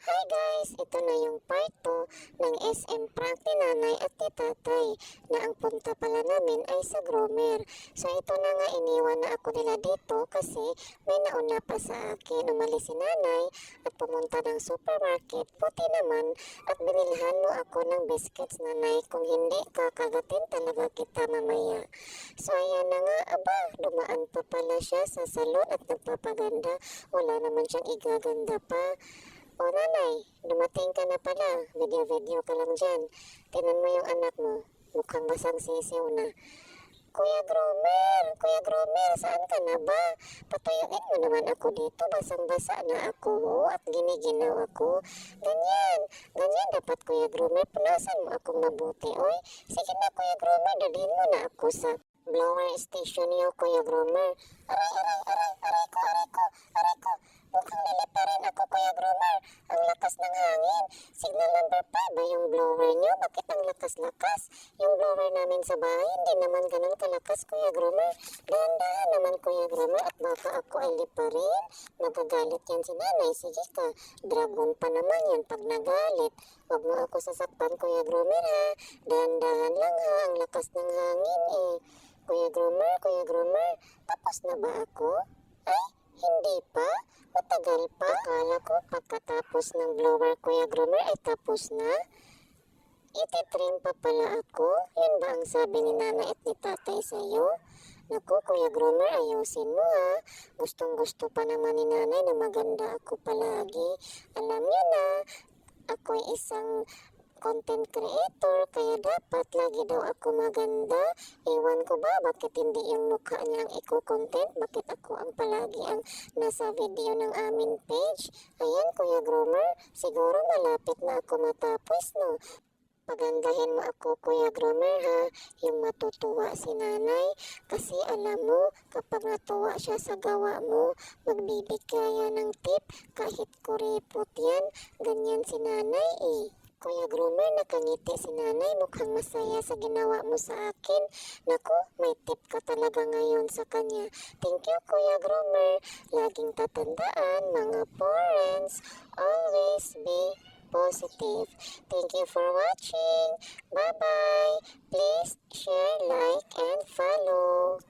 Hi guys! Ito na yung part 2 ng SM prank ni nanay at ni tatay na ang punta pala namin ay sa groomer. So ito na nga, iniwan na ako nila dito kasi may nauna pa sa akin. Umalis si nanay at pumunta ng supermarket. Buti naman at binilhan mo ako ng biscuits, nanay. Kung hindi, kakagatin talaga kita mamaya. So ayan na nga, aba, dumaan pa pala siya sa salon at nagpapaganda. Wala naman siyang igaganda pa. O nanay, dumating ka na pala. Video-video ka lang dyan. Tinan mo yung anak mo. Mukhang basang sisiw na. Kuya Gromer, saan ka na ba? Patuyuin mo naman ako dito. Basang-basa na ako at giniginaw ako. Ganyan dapat Kuya Gromer. Punasan mo akong mabuti. Oy, sige na Kuya Gromer, dalhin mo na ako sa blower station niyo Kuya Gromer. Aray ko. Mukhang liliparin ako Kuya Gromer. Ang lakas ng hangin. Signal number 5 ba yung blower niyo? Bakit ang lakas-lakas? Yung blower namin sa bahay, hindi naman ganun kalakas Kuya Gromer. Dahan-dahan naman Kuya Gromer at baka ako ay liparin. Magagalit yan si nanay. Sige ka, dragon pa naman yan pag nagalit. Huwag mo ako sasaktan Kuya Gromer ha. Dahan-dahan lang ha, ang lakas ng hangin eh. Kuya Gromer, tapos na ba ako? Ay, hindi pa? Matagal pa? Akala ko pagkatapos ng blower Kuya Gromer ay tapos na? Ititrim pa pala ako? Yun ba ang sabi ni nanay at ni tatay sa'yo? Naku Kuya Gromer, ayusin mo ha. Gustong-gusto pa naman ni nanay na maganda ako palagi. Alam niyo na, ako'y isang content creator, kaya dapat lagi daw ako maganda. Ewan ko ba bakit hindi yung mukha niya ang i-content, bakit ako ang palagi ang nasa video ng aming page. Ayan Kuya Gromer, siguro malapit na ako matapos no. Pagandahin mo ako Kuya Gromer ha, yung matutuwa si nanay. Kasi alam mo, kapag natuwa siya sa gawa mo, magbibigay ng tip kahit kuripot yan. Ganyan si nanay eh. Kuya Gromer, nakangiti si nanay, mukhang masaya sa ginawa mo sa akin. Naku, may tip ka talaga ngayon sa kanya. Thank you Kuya Gromer. Laging tatandaan mga parents, always be positive. Thank you for watching. Bye-bye. Please share, like, and follow.